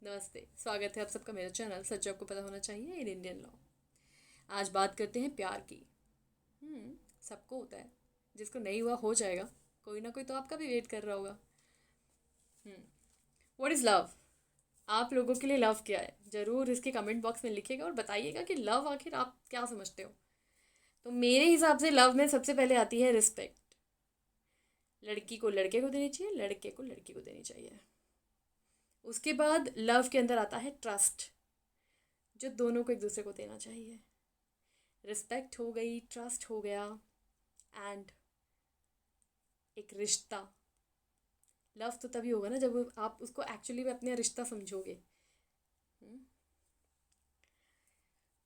नमस्ते। स्वागत है आप सबका मेरे चैनल सच आपको पता होना चाहिए इन इंडियन लॉ। आज बात करते हैं प्यार की। सबको होता है। जिसको नहीं हुआ हो जाएगा। कोई ना कोई तो आपका भी वेट कर रहा होगा। What is love? आप लोगों के लिए लव क्या है? ज़रूर इसके कमेंट बॉक्स में लिखिएगा और बताइएगा कि लव आखिर आप क्या समझते हो। तो मेरे हिसाब से लव में सबसे पहले आती है रिस्पेक्ट। लड़की को लड़के को देनी चाहिए, लड़के को लड़की को देनी चाहिए। उसके बाद लव के अंदर आता है ट्रस्ट, जो दोनों को एक दूसरे को देना चाहिए। रिस्पेक्ट हो गई, ट्रस्ट हो गया, एंड एक रिश्ता। लव तो तभी होगा ना जब आप उसको एक्चुअली में अपना रिश्ता समझोगे। हम्म,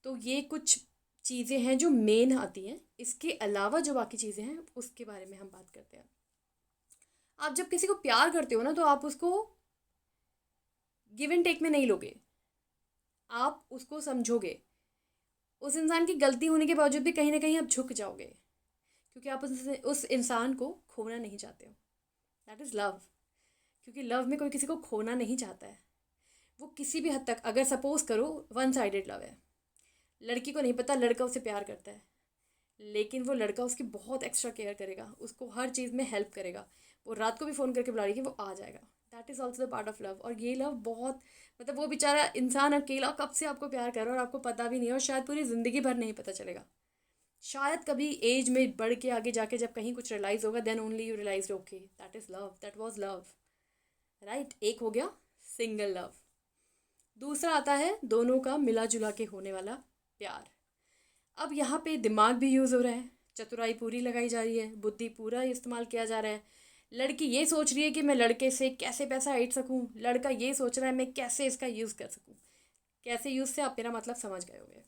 तो ये कुछ चीज़ें हैं जो मेन आती हैं। इसके अलावा जो बाकी चीज़ें हैं उसके बारे में हम बात करते हैं। आप जब किसी को प्यार करते हो ना तो आप उसको गिव एंड टेक में नहीं लोगे। आप उसको समझोगे। उस इंसान की गलती होने के बावजूद भी कहीं ना कहीं आप झुक जाओगे, क्योंकि आप उस इंसान को खोना नहीं चाहते हो। That is love. क्योंकि लव में कोई किसी को खोना नहीं चाहता है। वो किसी भी हद तक, अगर सपोज करो वन साइडेड लव है, लड़की को नहीं पता लड़का उसे प्यार करता है, लेकिन वो लड़का उसकी बहुत एक्स्ट्रा केयर करेगा, उसको हर चीज़ में हेल्प करेगा। वो रात को भी फ़ोन करके बुला रही कि वो आ जाएगा। That is also the part of love. और ये लव बहुत, मतलब वो बेचारा इंसान अकेला कब से आपको प्यार कर रहा है और आपको पता भी नहीं है, और शायद पूरी ज़िंदगी भर नहीं पता चलेगा। शायद कभी एज में बढ़ के आगे जाके जब कहीं कुछ रियलाइज़ होगा, then only you realise okay that is love, that was love. Right, एक हो गया सिंगल लव। दूसरा आता है दोनों का मिला जुला के होने वाला प्यार। अब यहाँ पे दिमाग भी यूज़ हो रहा है, चतुराई पूरी लगाई जा रही है, बुद्धि पूरा इस्तेमाल किया जा रहा है। लड़की ये सोच रही है कि मैं लड़के से कैसे पैसा ऐंठ सकूँ, लड़का ये सोच रहा है मैं कैसे इसका यूज़ कर सकूँ। कैसे यूज़ से आप मेरा मतलब समझ गए होंगे।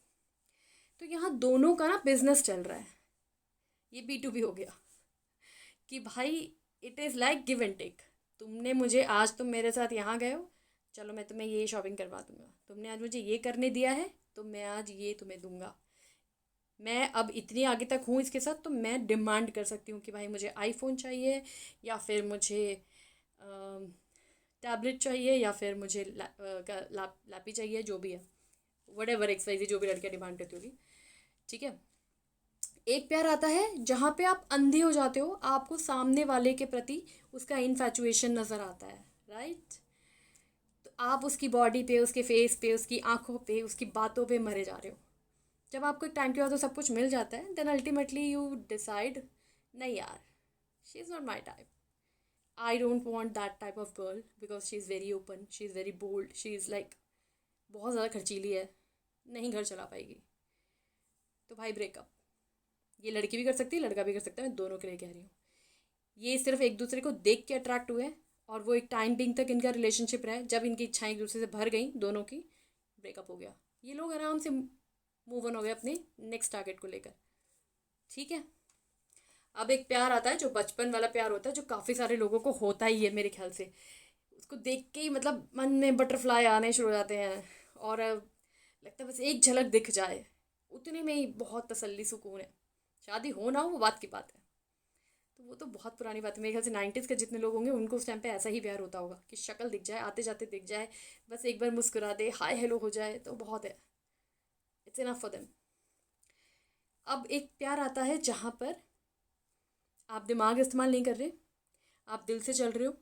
तो यहाँ दोनों का ना बिजनेस चल रहा है। ये B2B हो गया कि भाई it is like give and take. तुमने मुझे आज, तुम मेरे साथ यहाँ गए हो, चलो मैं तुम्हें ये शॉपिंग करवा दूंगा। तुमने आज मुझे ये करने दिया है तो मैं आज ये तुम्हें दूंगा। मैं अब इतनी आगे तक हूँ इसके साथ, तो मैं डिमांड कर सकती हूँ कि भाई मुझे आईफोन चाहिए, या फिर मुझे टैबलेट चाहिए, या फिर मुझे लैपी चाहिए, जो भी है। वट एवर एक्स वाई, जो भी लड़कियाँ डिमांड करती होगी। ठीक है। एक प्यार आता है जहाँ पे आप अंधे हो जाते हो, आपको सामने वाले के प्रति उसका इन्फैचुएशन नज़र आता है। राइट। तो आप उसकी बॉडी पे, उसके फेस पे, उसकी आंखों पे, उसकी बातों पे मरे जा रहे हो। जब आपको एक टाइम के बाद तो सब कुछ मिल जाता है, देन अल्टीमेटली यू डिसाइड, नहीं यार, she is not my type. I don't want that type of girl, because she is very open, she is very bold, she is like बहुत ज़्यादा खर्चीली है, नहीं घर चला पाएगी। तो भाई ब्रेकअप। ये लड़की भी कर सकती है, लड़का भी कर सकता है, मैं दोनों के लिए कह रही हूँ। ये सिर्फ एक दूसरे को देख के अट्रैक्ट हुए, और वो एक टाइम बिंग तक इनका रिलेशनशिप रहा, जब इनकी इच्छाएं एक दूसरे से भर गई दोनों की, ब्रेकअप हो गया। ये लोग आराम से मूव ऑन हो गए अपने नेक्स्ट टारगेट को लेकर। ठीक है। अब एक प्यार आता है जो बचपन वाला प्यार होता है, जो काफ़ी सारे लोगों को होता ही है मेरे ख्याल से। उसको देख के ही मतलब मन में बटरफ्लाई आने शुरू हो जाते हैं, और लगता है बस एक झलक दिख जाए, उतने में ही बहुत तसल्ली सुकून है। शादी हो ना हो वो बात की बात है। तो वो तो बहुत पुरानी बात है, मेरे ख्याल से 90s के जितने लोग होंगे उनको उस टाइम पे ऐसा ही प्यार होता होगा कि शक्ल दिख जाए, आते जाते दिख जाए, बस एक बार मुस्कुरा दे, हाय हेलो हो जाए तो बहुत है। It's enough for them. अब एक प्यार आता है जहाँ पर आप दिमाग इस्तेमाल नहीं कर रहे, आप दिल से चल रहे हो।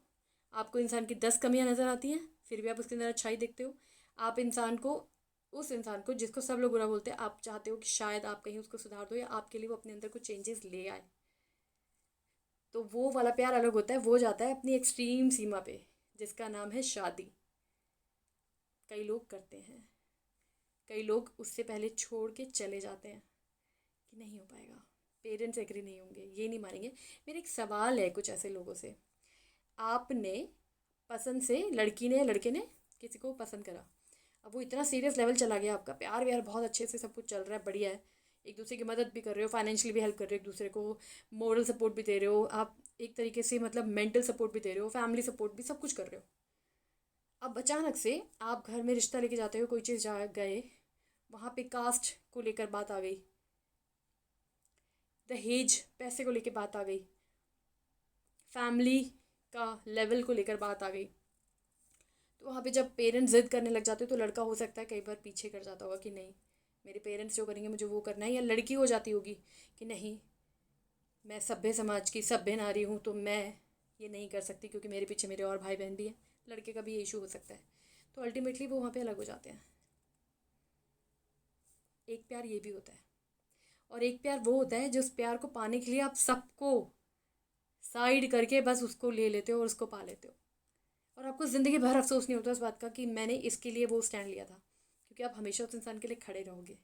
आपको इंसान की 10 कमियां नज़र आती हैं, फिर भी आप उसके अंदर अच्छाई देखते हो। आप इंसान को, उस इंसान को जिसको सब लोग बुरा बोलते हैं, आप चाहते हो कि शायद आप कहीं उसको सुधार दो, या आपके लिए वो अपने अंदर कुछ चेंजेस ले आए। तो वो वाला प्यार अलग होता है, वो जाता है अपनी एक्सट्रीम सीमा पे, जिसका नाम है शादी। कई लोग करते हैं, कई लोग उससे पहले छोड़ के चले जाते हैं कि नहीं हो पाएगा, पेरेंट्स एग्री नहीं होंगे, ये नहीं मानेंगे। मेरा एक सवाल है कुछ ऐसे लोगों से। आपने पसंद से, लड़की ने लड़के ने किसी को पसंद करा, अब वो इतना सीरियस लेवल चला गया, आपका प्यार व्यार बहुत अच्छे से सब कुछ चल रहा है, बढ़िया है, एक दूसरे की मदद भी कर रहे हो, फाइनेंशियली भी हेल्प कर रहे हो एक दूसरे को, मोरल सपोर्ट भी दे रहे हो आप, एक तरीके से मतलब मेंटल सपोर्ट भी दे रहे हो, फैमिली सपोर्ट भी, सब कुछ कर रहे हो। अब अचानक से आप घर में रिश्ता लेके जाते हो, कोई चीज़ जा गए, वहाँ पे कास्ट को लेकर बात आ गई, दहेज पैसे को लेकर बात आ गई, फैमिली का लेवल को लेकर बात आ गई। तो वहाँ पे जब पेरेंट्स ज़िद करने लग जाते हो तो लड़का हो सकता है कई बार पीछे कर जाता होगा कि नहीं, मेरे पेरेंट्स जो करेंगे मुझे वो करना है, या लड़की हो जाती होगी कि नहीं, मैं सभ्य समाज की सभ्य नारी हूँ तो मैं ये नहीं कर सकती क्योंकि मेरे पीछे मेरे और भाई बहन भी हैं। लड़के का भी ये इशू हो सकता है। तो अल्टीमेटली वो वहाँ पे अलग हो जाते हैं। एक प्यार ये भी होता है, और एक प्यार वो होता है जिस प्यार को पाने के लिए आप सबको साइड करके बस उसको ले लेते हो और उसको पा लेते हो, और आपको ज़िंदगी भर अफसोस नहीं होता उस बात का कि मैंने इसके लिए वो स्टैंड लिया था, क्योंकि आप हमेशा उस इंसान के लिए खड़े रहोगे।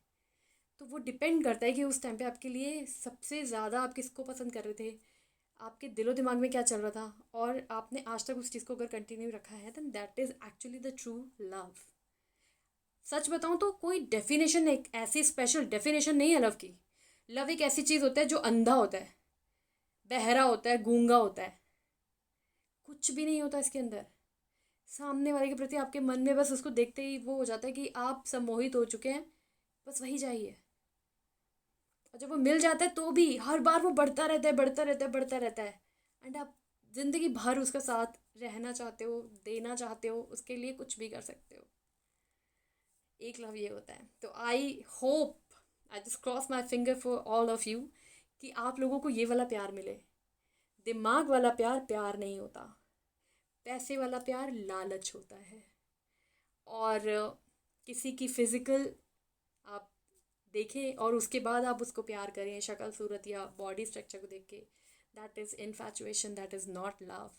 तो वो डिपेंड करता है कि उस टाइम पे आपके लिए सबसे ज़्यादा आप किसको पसंद कर रहे थे, आपके दिलो दिमाग में क्या चल रहा था, और आपने आज तक उस चीज़ को अगर कंटिन्यू रखा है then that is actually the true love. सच बताऊँ तो कोई डेफिनेशन, एक ऐसी स्पेशल डेफिनेशन नहीं है लव की। लव एक ऐसी चीज़ होता है जो अंधा होता है, बहरा होता है, गूंगा होता है, कुछ भी नहीं होता इसके अंदर। सामने वाले के प्रति आपके मन में बस उसको देखते ही वो हो जाता है कि आप सम्मोहित हो चुके हैं, बस वही चाहिए। और जब वो मिल जाता है तो भी हर बार वो बढ़ता रहता है, बढ़ता रहता है, बढ़ता रहता है, एंड आप जिंदगी भर उसका साथ रहना चाहते हो, देना चाहते हो, उसके लिए कुछ भी कर सकते हो। एक लव ये होता है। तो I hope, I just cross my finger for all of you कि आप लोगों को ये वाला प्यार मिले। दिमाग वाला प्यार प्यार नहीं होता, पैसे वाला प्यार लालच होता है। और किसी की फिजिकल आप देखें और उसके बाद आप उसको प्यार करें, शक्ल सूरत या बॉडी स्ट्रक्चर को देख के, that is infatuation, that is not love.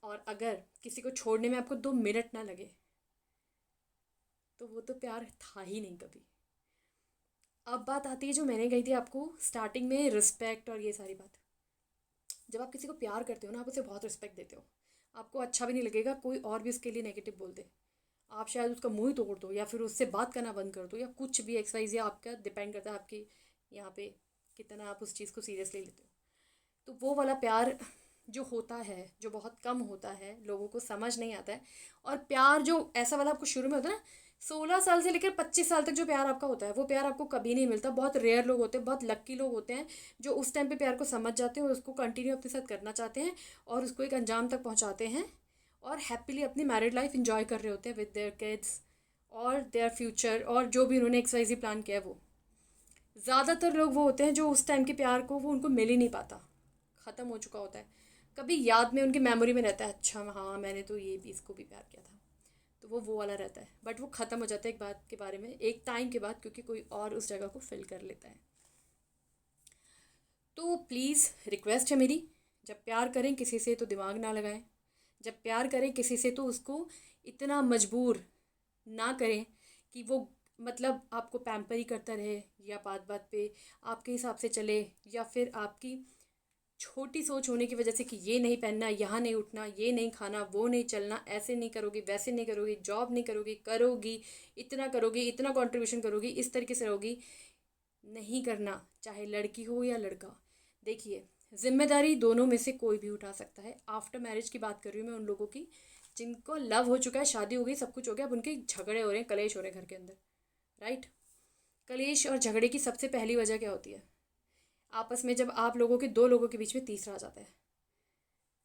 और अगर किसी को छोड़ने में आपको 2 मिनट ना लगे तो वो तो प्यार था ही नहीं कभी। अब बात आती है जो मैंने कही थी आपको स्टार्टिंग में, रिस्पेक्ट और ये सारी बात। जब आप किसी को प्यार करते हो ना, आप उसे बहुत रिस्पेक्ट देते हो। आपको अच्छा भी नहीं लगेगा कोई और भी उसके लिए नेगेटिव बोल दे। आप शायद उसका मुंह ही तोड़ दो या फिर उससे बात करना बंद कर दो या कुछ भी, एक्सरसाइज, या आपका डिपेंड करता है आपकी यहाँ पे कितना आप उस चीज़ को सीरियसली लेते हो। तो वो वाला प्यार जो होता है, जो बहुत कम होता है, लोगों को समझ नहीं आता है। और प्यार जो ऐसा वाला आपको शुरू में होता है ना, 16 साल से लेकर 25 साल तक जो प्यार आपका होता है, वो प्यार आपको कभी नहीं मिलता। बहुत रेयर लोग होते हैं, बहुत लक्की लोग होते हैं जो उस टाइम पे प्यार को समझ जाते हैं और उसको कंटिन्यू अपने साथ करना चाहते हैं और उसको एक अंजाम तक पहुंचाते हैं और हैप्पीली अपनी मैरिड लाइफ इंजॉय कर रहे होते हैं विद देयर किड्स और देयर फ्यूचर, और जो भी उन्होंने एक्सवाइजी प्लान किया है वो। ज़्यादातर लोग वो होते हैं जो उस टाइम के प्यार को वो उनको मिल ही नहीं पाता, ख़त्म हो चुका होता है। कभी याद में उनकी मेमोरी में रहता है, अच्छा हाँ मैंने तो ये भी इसको भी प्यार किया था, तो वो वाला रहता है। बट वो ख़त्म हो जाता है एक बात के बारे में, एक टाइम के बाद, क्योंकि कोई और उस जगह को फिल कर लेता है। तो प्लीज़ रिक्वेस्ट है मेरी, जब प्यार करें किसी से तो दिमाग ना लगाएं। जब प्यार करें किसी से तो उसको इतना मजबूर ना करें कि वो मतलब आपको पैम्पर ही करता रहे या बात बात पे आपके हिसाब से चले, या फिर आपकी छोटी सोच होने की वजह से कि ये नहीं पहनना, यहाँ नहीं उठना, ये नहीं खाना, वो नहीं चलना, ऐसे नहीं करोगी, वैसे नहीं करोगी, जॉब नहीं करोगी, करोगी, इतना कंट्रीब्यूशन करोगी, इस तरीके से रहोगी। नहीं करना, चाहे लड़की हो या लड़का। देखिए, जिम्मेदारी दोनों में से कोई भी उठा सकता है। आफ्टर मैरिज की बात कर रही हूँ मैं, उन लोगों की जिनको लव हो चुका है, शादी हो गई, सब कुछ हो गया, अब उनके झगड़े हो रहे हैं, कलेश हो रहे हैं घर के अंदर, राइट। कलेश और झगड़े की सबसे पहली वजह क्या होती है? आपस में जब आप लोगों के, दो लोगों के बीच में तीसरा आ जाता है।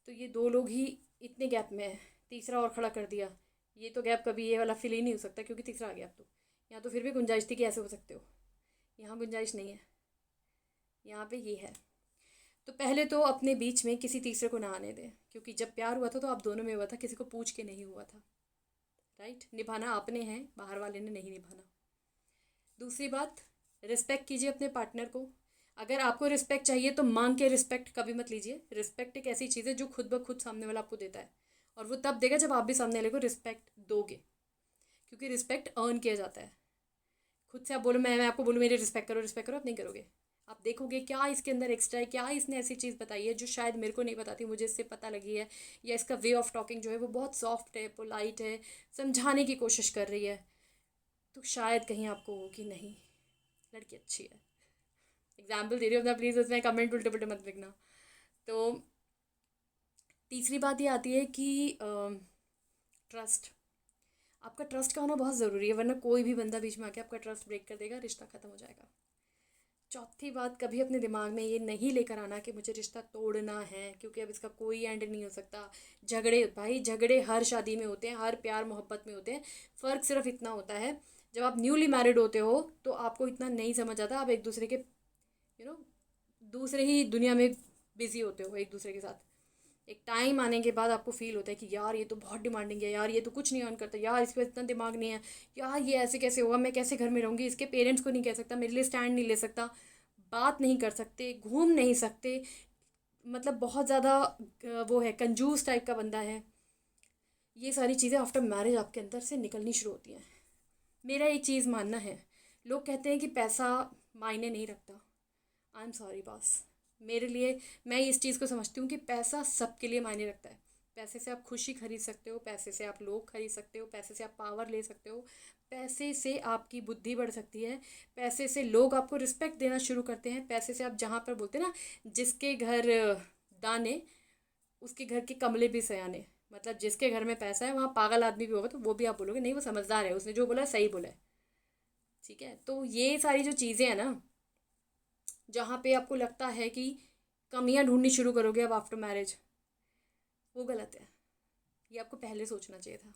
तो ये दो लोग ही इतने गैप में है, तीसरा और खड़ा कर दिया, ये तो गैप कभी ये वाला फिल ही नहीं हो सकता क्योंकि तीसरा आ गया अब तो। यहाँ तो फिर भी गुंजाइश थी कि ऐसे हो सकते हो, यहाँ गुंजाइश नहीं है, यहाँ पे ये है। तो पहले तो अपने बीच में किसी तीसरे को ना आने दें, क्योंकि जब प्यार हुआ था तो आप दोनों में हुआ था, किसी को पूछ के नहीं हुआ था, राइट। निभाना आपने है, बाहर वाले ने नहीं निभाना। दूसरी बात, रिस्पेक्ट कीजिए अपने पार्टनर को। अगर आपको रिस्पेक्ट चाहिए तो मांग के रिस्पेक्ट कभी मत लीजिए। रिस्पेक्ट एक ऐसी चीज़ है जो खुद ब खुद सामने वाला आपको देता है, और वो तब देगा जब आप भी सामने वाले को रिस्पेक्ट दोगे, क्योंकि रिस्पेक्ट अर्न किया जाता है। खुद से आप बोलो मैं आपको बोलूँ मेरी रिस्पेक्ट करो, आप नहीं करोगे। आप देखोगे क्या इसके अंदर एक्स्ट्रा है, क्या इसने ऐसी चीज़ बताई है जो शायद मेरे को नहीं बताती, मुझे इससे पता लगी है, या इसका वे ऑफ टॉकिंग जो है वो बहुत सॉफ्ट है, पोलाइट है, समझाने की कोशिश कर रही है, तो शायद कहीं आपको हो कि नहीं, लड़की अच्छी है। एग्जाम्पल दे रही हूँ अपना, प्लीज़ उसमें कमेंट उल्टे पुल्टे मत लिखना। तो तीसरी बात ये आती है कि ट्रस्ट। आपका ट्रस्ट का होना बहुत ज़रूरी है, वरना कोई भी बंदा बीच में आके आपका ट्रस्ट ब्रेक कर देगा, रिश्ता ख़त्म हो जाएगा। चौथी बात, कभी अपने दिमाग में ये नहीं लेकर आना कि मुझे रिश्ता तोड़ना है, क्योंकि अब इसका कोई एंड नहीं हो सकता। झगड़े, भाई झगड़े हर शादी में होते हैं, हर प्यार मोहब्बत में होते हैं। फ़र्क सिर्फ इतना होता है, जब आप न्यूली मैरिड होते हो तो आपको इतना नहीं समझ आता, आप एक दूसरे के दूसरे ही दुनिया में बिजी होते हो एक दूसरे के साथ। एक टाइम आने के बाद आपको फील होता है कि यार ये तो बहुत डिमांडिंग है, यार ये तो कुछ नहीं अर्न करता, यार इसके पास इतना दिमाग नहीं है, यार ये ऐसे कैसे होगा, मैं कैसे घर में रहूँगी, इसके पेरेंट्स को नहीं कह सकता, मेरे लिए स्टैंड नहीं ले सकता, बात नहीं कर सकते, घूम नहीं सकते, मतलब बहुत ज़्यादा वो है, कंजूस टाइप का बंदा है। ये सारी चीज़ें आफ्टर मैरिज आपके अंदर से निकलनी शुरू होती हैं। मेरा एक चीज़ मानना है, लोग कहते हैं कि पैसा मायने नहीं रखता। आई एम सॉरी बॉस, मेरे लिए, मैं इस चीज़ को समझती हूँ कि पैसा सबके लिए मायने रखता है। पैसे से आप खुशी खरीद सकते हो, पैसे से आप लोग खरीद सकते हो, पैसे से आप पावर ले सकते हो, पैसे से आपकी बुद्धि बढ़ सकती है, पैसे से लोग आपको रिस्पेक्ट देना शुरू करते हैं, पैसे से आप जहाँ पर बोलते हैं ना, जिसके घर दाने उसके घर के कमले भी सयाने। मतलब जिसके घर में पैसा है वहाँ पागल आदमी भी होगा तो वो भी आप बोलोगे नहीं वो समझदार है, उसने जो बोला सही बोला है। ठीक है, तो ये सारी जो चीज़ें हैं ना, जहाँ पे आपको लगता है कि कमियां ढूंढनी शुरू करोगे अब आफ्टर मैरिज, वो गलत है। ये आपको पहले सोचना चाहिए था।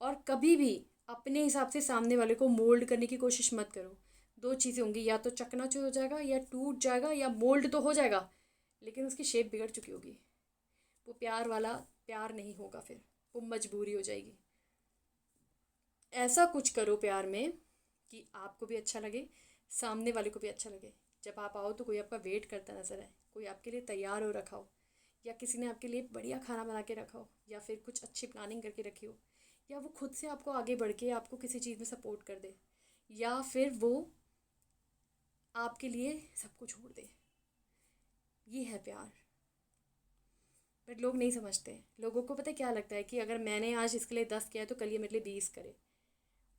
और कभी भी अपने हिसाब से सामने वाले को मोल्ड करने की कोशिश मत करो। दो चीज़ें होंगी, या तो चकनाचूर हो जाएगा, या टूट जाएगा, या मोल्ड तो हो जाएगा लेकिन उसकी शेप बिगड़ चुकी होगी। वो प्यार वाला प्यार नहीं होगा, फिर वो मजबूरी हो जाएगी। ऐसा कुछ करो प्यार में कि आपको भी अच्छा लगे, सामने वाले को भी अच्छा लगे। जब आप आओ तो कोई आपका वेट करता नजर आए, कोई आपके लिए तैयार हो रखा हो, या किसी ने आपके लिए बढ़िया खाना बना के रखा हो, या फिर कुछ अच्छी प्लानिंग करके रखी हो, या वो खुद से आपको आगे बढ़ के आपको किसी चीज़ में सपोर्ट कर दे, या फिर वो आपके लिए सब कुछ छोड़ दे। ये है प्यार। बट लोग नहीं समझते। लोगों को पता है क्या लगता है कि अगर मैंने आज इसके लिए 10 किया है तो कल ये मेरे लिए 20 करे।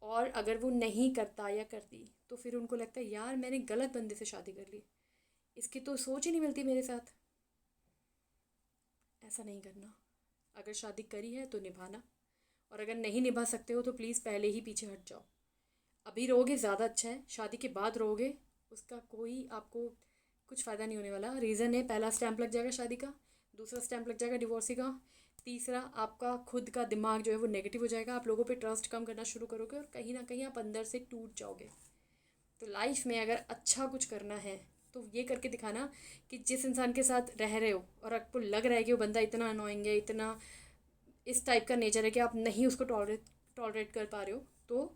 और अगर वो नहीं करता या करती तो फिर उनको लगता है यार मैंने गलत बंदे से शादी कर ली, इसकी तो सोच ही नहीं मिलती मेरे साथ। ऐसा नहीं करना। अगर शादी करी है तो निभाना, और अगर नहीं निभा सकते हो तो प्लीज़ पहले ही पीछे हट जाओ। अभी रहोगे ज़्यादा अच्छा है, शादी के बाद रहोगे उसका कोई आपको कुछ फ़ायदा नहीं होने वाला। रीज़न है, पहला स्टैंप लग जाएगा शादी का, दूसरा स्टैंप लग जाएगा डिवोर्सी का, तीसरा आपका खुद का दिमाग जो है वो नेगेटिव हो जाएगा, आप लोगों पे ट्रस्ट कम करना शुरू करोगे और कहीं ना कहीं आप अंदर से टूट जाओगे। तो लाइफ में अगर अच्छा कुछ करना है तो ये करके दिखाना कि जिस इंसान के साथ रह रहे हो और आपको लग रहा है कि वो बंदा इतना अनोइंग है, इतना इस टाइप का नेचर है कि आप नहीं उसको टॉलरेट कर पा रहे हो, तो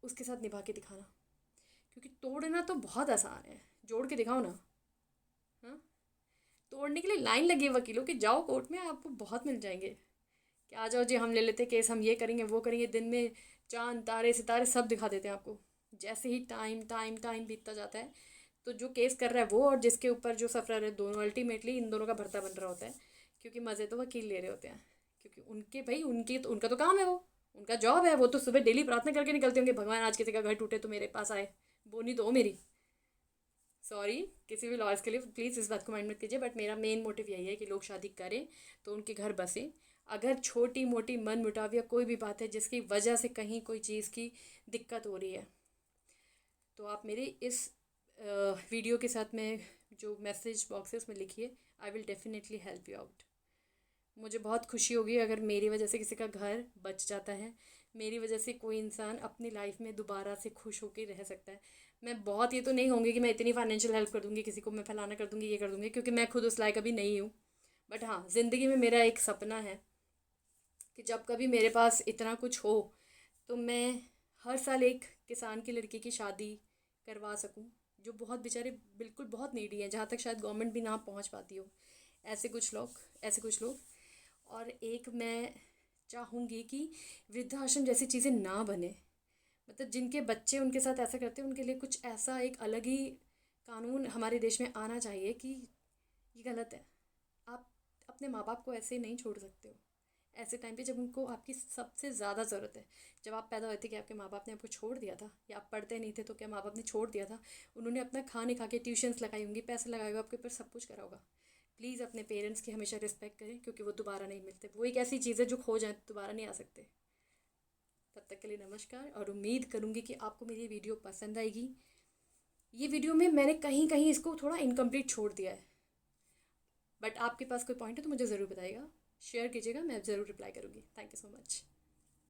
उसके साथ निभा के दिखाना। क्योंकि तोड़ना तो बहुत आसान है, जोड़ के दिखाओ ना। हाँ, तोड़ने के लिए लाइन लगी है वकीलों की, जाओ कोर्ट में आपको बहुत मिल जाएंगे कि आ जाओ जी हम ले लेते केस, हम ये करेंगे वो करेंगे, दिन में चांद तारे सितारे सब दिखा देते हैं आपको। जैसे ही टाइम टाइम टाइम बीतता जाता है तो जो केस कर रहा है वो और जिसके ऊपर जो सफर है, दोनों अल्टीमेटली इन दोनों का भरता बन रहा होता है। क्योंकि मज़े तो वकील ले रहे होते हैं, क्योंकि उनके भाई उनकी तो उनका तो काम है, वो उनका जॉब है, वो तो सुबह डेली प्रार्थना करके निकलते होंगे भगवान आज किसी का घर टूटे तो मेरे पास आए, बोनी तो हो मेरी। सॉरी किसी भी लॉयर्स के लिए प्लीज़ इस बात को माइंड मत कीजिए, बट मेरा मेन मोटिव यही है कि लोग शादी करें तो उनके घर बसें। अगर छोटी मोटी मन मुटाव या कोई भी बात है जिसकी वजह से कहीं कोई चीज़ की दिक्कत हो रही है, तो आप मेरे इस वीडियो के साथ में जो मैसेज बॉक्स है उसमें लिखिए, I will definitely help you out. मुझे बहुत खुशी होगी अगर मेरी वजह से किसी का घर बच जाता है, मेरी वजह से कोई इंसान अपनी लाइफ में दोबारा से खुश होकर रह सकता है। मैं बहुत ये तो नहीं होंगी कि मैं इतनी फाइनेंशियल हेल्प कर दूंगी किसी को, मैं फलाना कर दूंगी ये कर दूंगी, क्योंकि मैं खुद उस लायक अभी नहीं हूँ। बट हाँ, ज़िंदगी में मेरा एक सपना है कि जब कभी मेरे पास इतना कुछ हो तो मैं हर साल एक किसान की लड़की की शादी करवा सकूं, जो बहुत बेचारे बिल्कुल बहुत नीडी हैं, जहाँ तक शायद गवर्नमेंट भी ना पहुँच पाती हो। ऐसे कुछ लोग, ऐसे कुछ लोग। और एक मैं चाहूँगी कि वृद्धाश्रम जैसी चीज़ें ना बने। मतलब जिनके बच्चे उनके साथ ऐसा करते हैं उनके लिए कुछ ऐसा एक अलग ही कानून हमारे देश में आना चाहिए कि ये गलत है। आप अपने माँ बाप को ऐसे नहीं छोड़ सकते हो, ऐसे टाइम पे जब उनको आपकी सबसे ज़्यादा ज़रूरत है। जब आप पैदा हुए थे कि आपके माँ बाप ने आपको छोड़ दिया था, या आप पढ़ते नहीं थे तो क्या माँ बाप ने छोड़ दिया था? उन्होंने अपना खाने खा के ट्यूशन्स लगाई होंगी, पैसे लगाए होंगे आपके ऊपर, सब कुछ करा होगा। प्लीज़ अपने पेरेंट्स की हमेशा रिस्पेक्ट करें, क्योंकि वो दोबारा नहीं मिलते। वो एक ऐसी चीज़ है जो खो जाए तो दोबारा नहीं आ सकते। तब तक के लिए नमस्कार, और उम्मीद करूँगी कि आपको मेरी वीडियो पसंद आएगी। ये वीडियो में मैंने कहीं कहीं इसको थोड़ा इनकम्प्लीट छोड़ दिया है, बट आपके पास कोई पॉइंट है तो मुझे ज़रूर बताइएगा, शेयर कीजिएगा, मैं ज़रूर रिप्लाई करूँगी। Thank you so much.